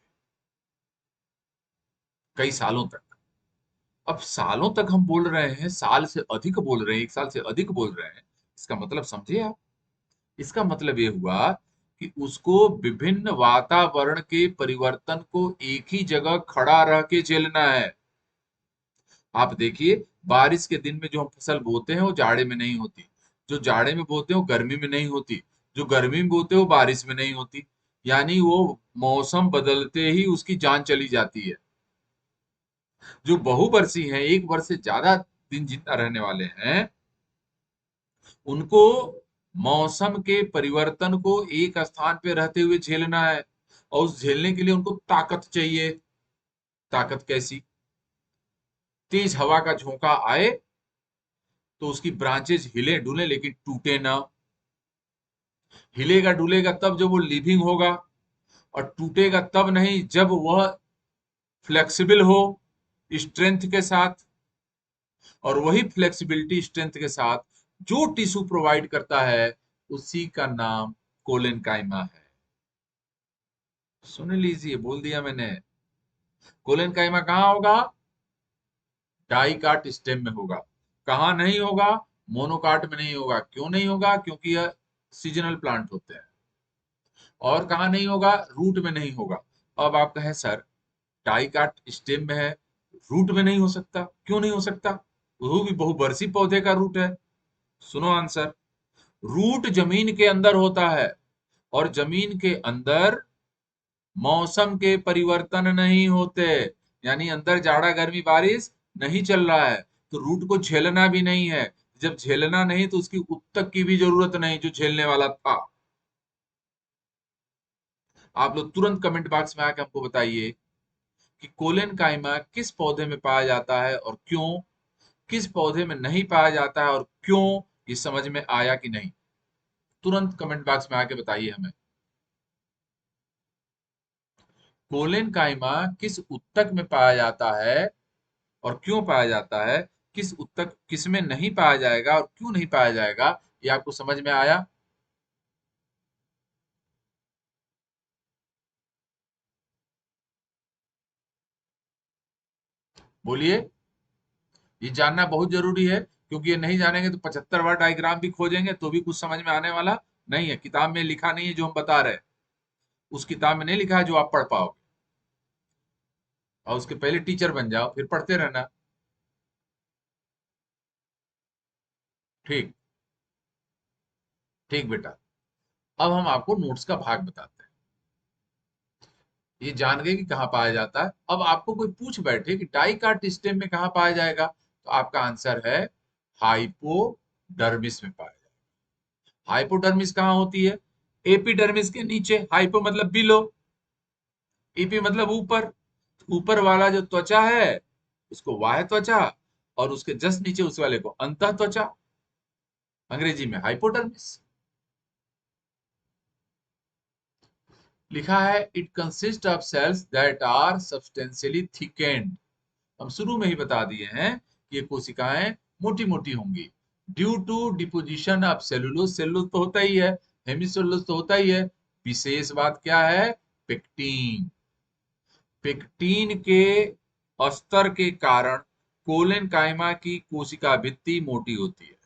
कई सालों तक। अब सालों तक हम बोल रहे हैं, साल से अधिक बोल रहे हैं, 1 साल से अधिक बोल रहे हैं। इसका मतलब समझे आप? इसका मतलब ये हुआ कि उसको विभिन्न वातावरण के परिवर्तन को एक ही जगह खड़ा रह के झेलना है। आप देखिए, बारिश के दिन में जो हम फसल बोते हैं वो जाड़े में नहीं होती, जो जाड़े में बोते हैं वो गर्मी में नहीं होती, जो गर्मी में बोते हैं वो बारिश में नहीं होती। यानी वो मौसम बदलते ही उसकी जान चली जाती है। जो बहुवर्षीय हैं, 1 वर्ष से ज्यादा दिन जिंदा रहने वाले हैं, उनको मौसम के परिवर्तन को एक स्थान पे रहते हुए झेलना है, और उस झेलने के लिए उनको ताकत चाहिए। ताकत कैसी? तेज हवा का झोंका आए तो उसकी ब्रांचेज हिले डुले लेकिन टूटे ना। हिलेगा डुलेगा तब जब वो लिविंग होगा, और टूटेगा तब नहीं जब वह फ्लेक्सिबल हो, स्ट्रेंथ के साथ। और वही फ्लेक्सिबिलिटी स्ट्रेंथ के साथ जो टिश्यू प्रोवाइड करता है, उसी का नाम कोलेनकाइमा है। सुन लीजिए, बोल दिया मैंने। कोलेन काइमा कहाँ होगा? डाइकाट स्टेम में होगा। कहाँ नहीं होगा? मोनोकाट में नहीं होगा। क्यों नहीं होगा? क्योंकि यह सीजनल प्लांट होते हैं। और कहाँ नहीं होगा? रूट में नहीं होगा। अब आप कहें सर डाइकाट स्टेम में है, रूट में नहीं हो सकता, क्यों नहीं हो सकता? वो भी बहुवर्षीय पौधे का रूट है। सुनो आंसर। रूट जमीन के अंदर होता है, और जमीन के अंदर मौसम के परिवर्तन नहीं होते। यानी अंदर जाड़ा गर्मी बारिश नहीं चल रहा है, तो रूट को झेलना भी नहीं है। जब झेलना नहीं तो उसकी उत्तक की भी जरूरत नहीं जो झेलने वाला था। आप लोग तुरंत कमेंट बॉक्स में आके हमको बताइए कि कोलेन काइमा किस पौधे में पाया जाता है और क्यों, किस पौधे में नहीं पाया जाता है और क्यों, ये समझ में आया कि नहीं? तुरंत कमेंट बॉक्स में आके बताइए हमें। कोलेन काइमा किस उत्तक में पाया जाता है और क्यों पाया जाता है? किस उत्तक किस में नहीं पाया जाएगा और क्यों नहीं पाया जाएगा? ये आपको समझ में आया? बोलिए। ये जानना बहुत जरूरी है, क्योंकि ये नहीं जानेंगे तो 75 बार डायग्राम भी खोजेंगे तो भी कुछ समझ में आने वाला नहीं है। किताब में लिखा नहीं है जो हम बता रहे हैं, उस किताब में नहीं लिखा है जो आप पढ़ पाओगे। और उसके पहले टीचर बन जाओ, फिर पढ़ते रहना। ठीक। ठीक बेटा। अब हम आपको नोट्स का भाग बताते हैं। ये जान गए कि कहाँ पाया जाता है। अब आपको कोई पूछ बैठे कि डाइकाट स्टेम में कहाँ पाया जाएगा, तो आपका आंसर है हाइपोडर्मिस में पाया जाएगा। हाइपोडर्मिस कहाँ होती है? एपिडर्मिस के नीचे। हाइपो मतलब बिलो, ईपी मतलब ऊपर। ऊपर वाला जो त्वचा है उसको बाह्य त्वचा, और उसके जस्ट नीचे उस वाले को अंतः त्वचा, अंग्रेजी में हाइपोडर्मिस। लिखा है it consist of cells that are substantially thickened. हम शुरू में ही बता दिए हैं कि ये कोशिकाएं मोटी मोटी होंगी due to deposition of cellulose. Cellulose तो होता ही है, हेमिसेलुलोज तो होता ही है। विशेष बात क्या है? पेक्टीन। पेक्टीन के स्तर के कारण कोलेन काइमा की कोशिका भित्ति मोटी होती है।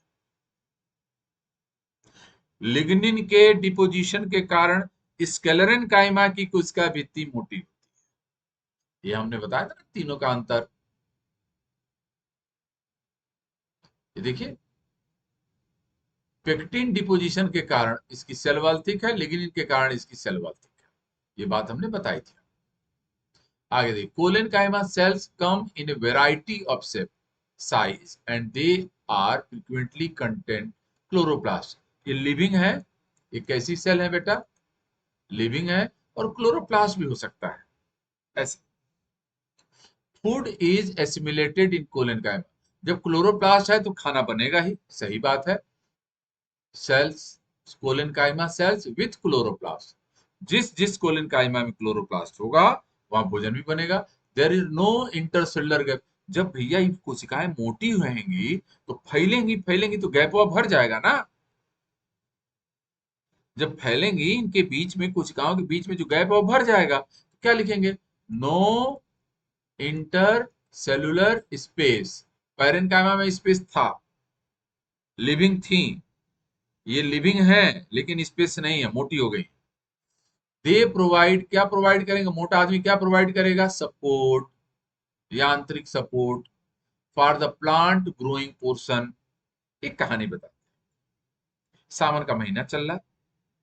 लिग्निन के डिपोजिशन के कारण स्केलेरन काइमा की कोशिका भित्ति मोटी होती है। ये हमने बताया था ना तीनों का अंतर। ये देखिए, पेक्टिन डिपोजिशन के कारण इसकी सेल वॉल थिक है, लिग्निन के कारण इसकी सेल वॉल थिक है। ये बात हमने बताई थी। आगे देखिए, collenchyma cells come in a variety of shape, size and they are frequently content chloroplast. ये लिविंग है। ये कैसी सेल है बेटा? लिविंग है, और क्लोरोप्लास्ट भी हो सकता है ऐसे। फूड इज एसिमिलेटेड इन कोलेन काइमा। जब क्लोरोप्लास्ट है तो खाना बनेगा ही, सही बात है। Cells, collenchyma cells with chloroplast. जिस जिस कोलेनकाइमा में क्लोरोप्लास्ट होगा वहां भोजन भी बनेगा। There is no intercellular gap. जब भैया ये कोशिकाएं मोटी रहेंगी तो फैलेंगी फैलेंगी तो गैप वहां भर जाएगा ना। जब फैलेंगी इनके बीच में, कोशिकाओं के बीच में जो गैप है वो भर जाएगा, तो क्या लिखेंगे? No intercellular space. Parenchyma में स्पेस था, लिविंग थी। ये लिविंग है लेकिन स्पेस नहीं है, मोटी हो गई। दे प्रोवाइड, क्या प्रोवाइड करेंगे? मोटा आदमी क्या प्रोवाइड करेगा? सपोर्ट, यांत्रिक support for the plant growing portion. एक कहानी बता। सावन का महीना चल रहा है,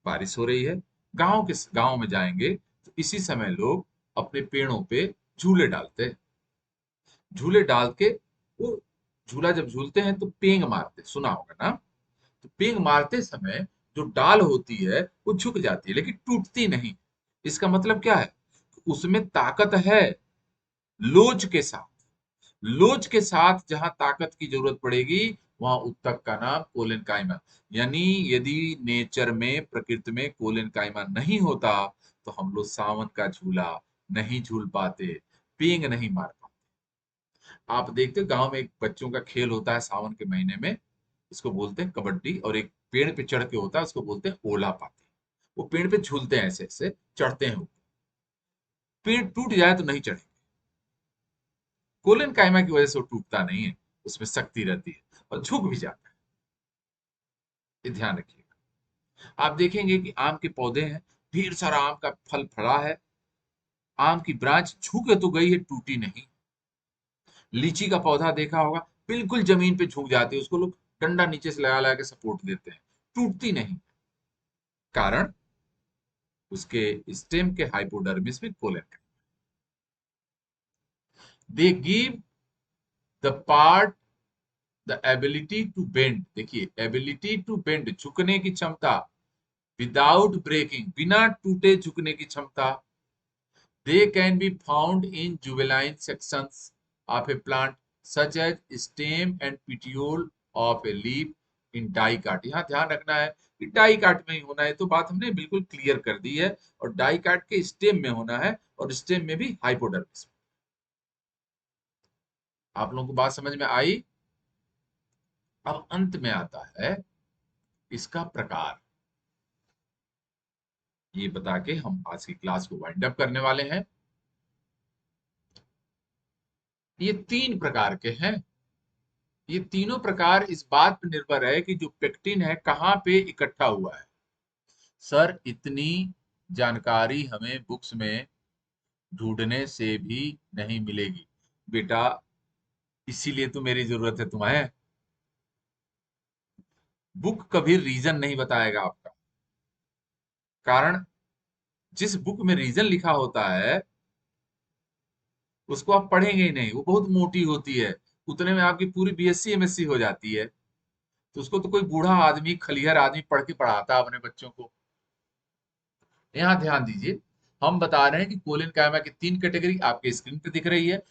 बारिश हो रही है। गांव में जाएंगे तो इसी समय लोग अपने पेड़ों पे झूले डालते हैं। झूले डाल के वो झूला जब झूलते हैं तो पेंग मारते, सुना होगा ना? तो पेंग मारते समय जो डाल होती है वो झुक जाती है लेकिन टूटती नहीं। इसका मतलब क्या है? उसमें ताकत है। लोच के साथ, लोच के साथ जहां ताकत की जरूरत पड़ेगी वहां उत्तक का नाम कोलेन काइमा। यानी यदि नेचर में, प्रकृति में कोलेन काइमा नहीं होता तो हम लोग सावन का झूला नहीं झूल पाते, पेंग नहीं मार पाते। आप देखते हो गांव में एक बच्चों का खेल होता है सावन के महीने में, इसको बोलते हैं कबड्डी। और एक पेड़ पे चढ़ के होता है, उसको बोलते हैं ओला पाती। वो पेड़ पे झूलते हैं, ऐसे ऐसे चढ़ते हैं। पेड़ टूट जाए तो नहीं चढ़ेंगे, कोलेन कायमा की वजह से वो टूटता नहीं है, उसमें शक्ति रहती है और झुक भी जाता है। ये ध्यान रखिएगा। आप देखेंगे कि आम के पौधे हैं, ढेर सारा आम का फल फड़ा है, आम की ब्रांच झुक तो गई है, टूटी नहीं। लीची का पौधा देखा होगा, बिल्कुल जमीन पे झुक जाती है, उसको लोग डंडा नीचे से लगा लगा के सपोर्ट देते हैं, टूटती नहीं। कारण उसके स्टेम के हाइपोडर्मिस में कोलेन। They give the part the ability to bend, देखिए एबिलिटी टू बेंड, झुकने की क्षमता, विदाउट ब्रेकिंग, बिना टूटे झुकने की क्षमता। They can be found in juvenile sections of a plant such as stem and petiole of a leaf in dicot. यहाँ ध्यान रखना है कि डाइकाट में ही होना है, तो बात हमने बिल्कुल क्लियर कर दी है, और डाइकाट के स्टेम में होना है, और स्टेम में भी हाइपोडर्मिस। आप लोगों को बात समझ में आई। अब अंत में आता है इसका प्रकार। ये बता के हम आज की क्लास को वाइंड अप करने वाले हैं। ये 3 प्रकार के हैं। ये तीनों प्रकार इस बात पर निर्भर है कि जो पेक्टिन है कहाँ पे इकट्ठा हुआ है। सर इतनी जानकारी हमें बुक्स में ढूंढने से भी नहीं मिलेगी बेटा, इसीलिए तो मेरी जरूरत है तुम्हें। बुक कभी रीजन नहीं बताएगा आपका, कारण जिस बुक में रीजन लिखा होता है उसको आप पढ़ेंगे ही नहीं, वो बहुत मोटी होती है, उतने में आपकी पूरी बीएससी एमएससी हो जाती है। तो उसको तो कोई बूढ़ा आदमी, खलिहर आदमी पढ़ के पढ़ाता है अपने बच्चों को। यहाँ ध्यान दीजिए, हम बता रहे हैं कि कोलेन कायमा की 3 कैटेगरी आपके स्क्रीन पे दिख रही है।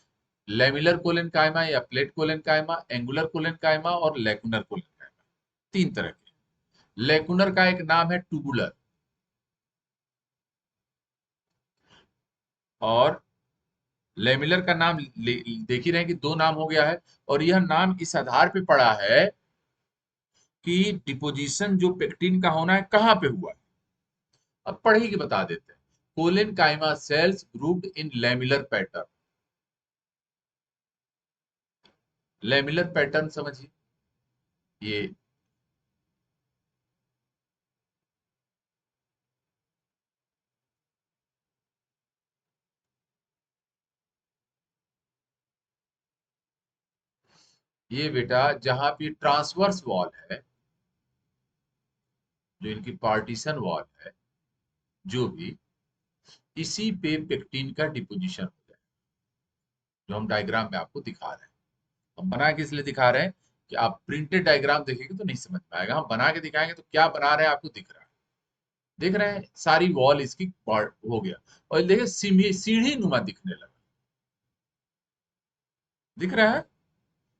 लेमिलर कोलेन कायमा या प्लेट कोलेन कायमा, एंगुलर कोलेन कायमा और लेकुनर कोलेन कायमा, 3 तरह के। लेकुनर का एक नाम है टूबुलर, और लेमिलर का नाम देख ही रहे हैं कि 2 नाम हो गया है, और यह नाम इस आधार पे पड़ा है कि डिपोजिशन जो पेक्टिन का होना है कहाँ पे हुआ है। अब पढ़ ही के बता देते हैं। Collenchyma cells grouped in lamellar pattern. Lamellar pattern समझिए, ये ये बेटा जहां पे ट्रांसवर्स वॉल है, जो इनकी पार्टीशन वॉल है, जो भी इसी पे पेक्टिन का डिपोजिशन हो जाए, जो हम डायग्राम में आपको दिखा रहे हैं। हम बना के इसलिए दिखा रहे हैं कि आप प्रिंटेड डायग्राम देखेंगे तो नहीं समझ में आएगा, हम बना के दिखाएंगे तो क्या बना रहे हैं आपको दिख रहा है। देख रहे हैं सारी वॉल इसकी पार्ट हो गया, और देखिए सीढ़ी नुमा दिखने लगा, दिख रहा है,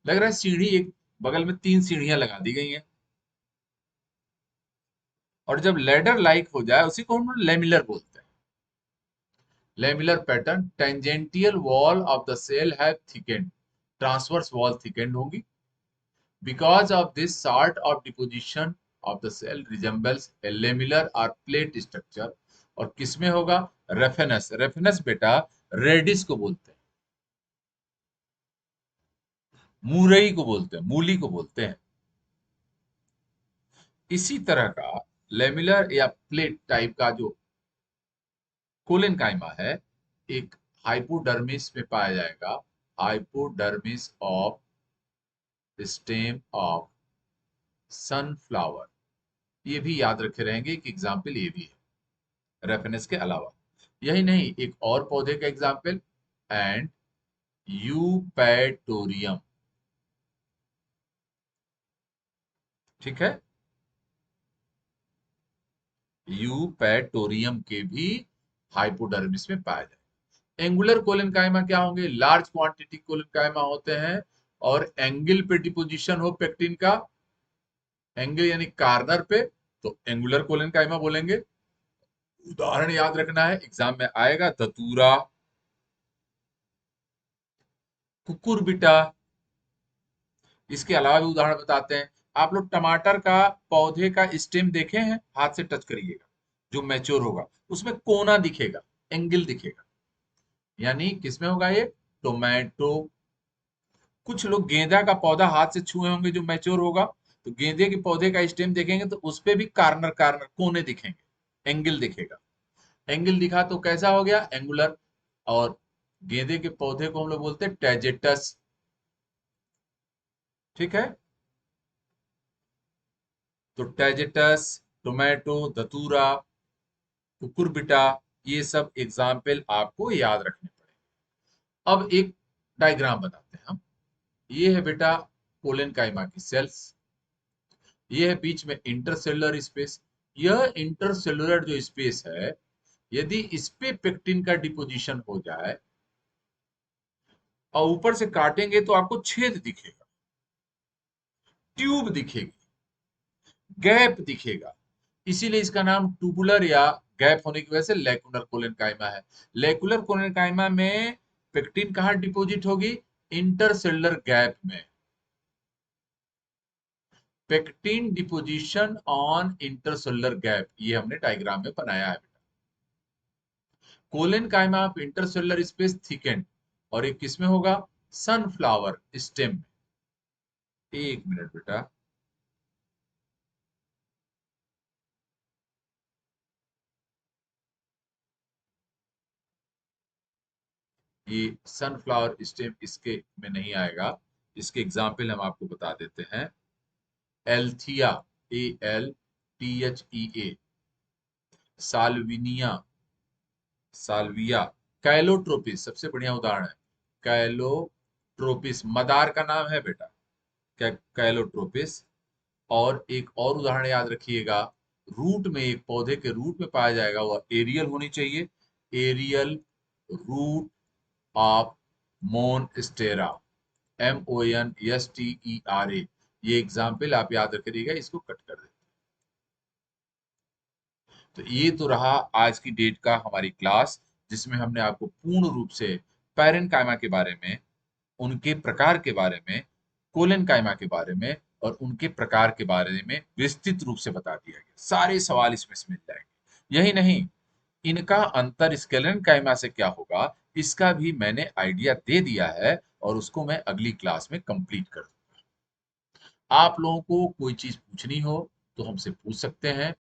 लग रहा है सीढ़ी, एक बगल में 3 सीढ़ियां लगा दी गई हैं। और जब लेडर लाइक हो जाए उसी को हम लेमिलर बोलते हैं। Lamellar pattern, tangential wall of the cell have thickened, transverse wall thickened होगी। Because of this sort of deposition of the cell resembles a lamellar और प्लेट स्ट्रक्चर। और किसमें होगा? रेफेनस। रेफेनस बेटा रेडिस को बोलते हैं, मूरई को बोलते हैं, मूली को बोलते हैं। इसी तरह का लेमिलर या प्लेट टाइप का जो कोलेन काइमा है, एक हाइपोडर्मिस में पाया जाएगा, hypodermis of stem of sunflower. ये भी याद रखे रहेंगे कि एग्जाम्पल ये भी है रेफरेंस के अलावा। यही नहीं, एक और पौधे का एग्जाम्पल, एंड यूपैटोरियम, ठीक है, यूपैटोरियम के भी हाइपोडर्मिस में पाया जाए। एंगुलर कोलेनकाइमा क्या होंगे? लार्ज क्वांटिटी कोलेनकाइमा होते हैं, और एंगल पे डिपोजिशन हो पेक्टिन का, एंगल यानी कार्नर पे, तो एंगुलर कोलेनकाइमा बोलेंगे। उदाहरण याद रखना है, एग्जाम में आएगा, धतूरा, कुकुरबिटा। इसके अलावा भी उदाहरण बताते हैं। आप लोग टमाटर का पौधे का स्टेम देखे हैं? हाथ से टच करिएगा, जो मैच्योर होगा उसमें कोना दिखेगा, एंगल दिखेगा, यानी किसमें होगा ये? टोमेटो कुछ लोग गेंदा का पौधा हाथ से छुए होंगे जो मैच्योर होगा, तो गेंदे के पौधे का स्टेम देखेंगे तो उस पे भी कार्नर कार्नर कोने दिखेंगे, एंगल दिखेगा। एंगल दिखा तो कैसा हो गया, एंगुलर। और गेंदे के पौधे को हम लोग बोलते हैं टैजेटस। ठीक है, तो टैजेटस, टोमेटो, धतूरा, कुकुरबिटा, ये सब एग्जाम्पल आपको याद रखने पड़ेंगे। अब एक डायग्राम बनाते हैं हम। ये है बेटा कोलेन काइमा की सेल्स, ये है बीच में इंटरसेलुलर स्पेस। यह इंटरसेलुलर जो स्पेस है, यदि इस पे पेक्टिन का डिपोजिशन हो जाए और ऊपर से काटेंगे तो आपको छेद दिखेगा, ट्यूब दिखेगी, गैप दिखेगा। इसीलिए इसका नाम ट्यूबुलर या गैप होने की वजह से लैकुनर कोलेनकाइमा है। लैकुलर कोलेनकाइमा में पेक्टिन कहां डिपोजिट होगी, इंटरसेलुलर गैप में। Pectin deposition on intercellular gap, ये हमने डायग्राम में बनाया है। Collenchyma of intercellular space thickened, और एक किसमें होगा, सनफ्लावर स्टेम में। एक मिनट बेटा, ये सनफ्लावर स्टेम इसके में नहीं आएगा। इसके एग्जाम्पल हम आपको बता देते हैं। Althea, ALTHEA, Salvinia, Salvia, Calotropis सबसे बढ़िया उदाहरण है। कैलोट्रोपिस मदार का नाम है बेटा, कैलोट्रोपिस। और एक और उदाहरण याद रखिएगा, रूट में, एक पौधे के रूट में पाया जाएगा, वह एरियल होनी चाहिए, एरियल रूट ऑफ मोनस्टेरा, MONSTERA। ये एग्जाम्पल आप याद रखिएगा, इसको कट कर देते। तो ये तो रहा आज की डेट का हमारी क्लास, जिसमें हमने आपको पूर्ण रूप से पैरेनकाइमा के बारे में, उनके प्रकार के बारे में, कोलेनकाइमा के बारे में और उनके प्रकार के बारे में विस्तृत रूप से बता दिया गया। सारे सवाल इसमें से मिल जाएंगे। यही नहीं, इनका अंतर स्केलेनकाइमा से क्या होगा, इसका भी मैंने आइडिया दे दिया है और उसको मैं अगली क्लास में कंप्लीट कर दूंगा। आप लोगों को कोई चीज पूछनी हो तो हमसे पूछ सकते हैं।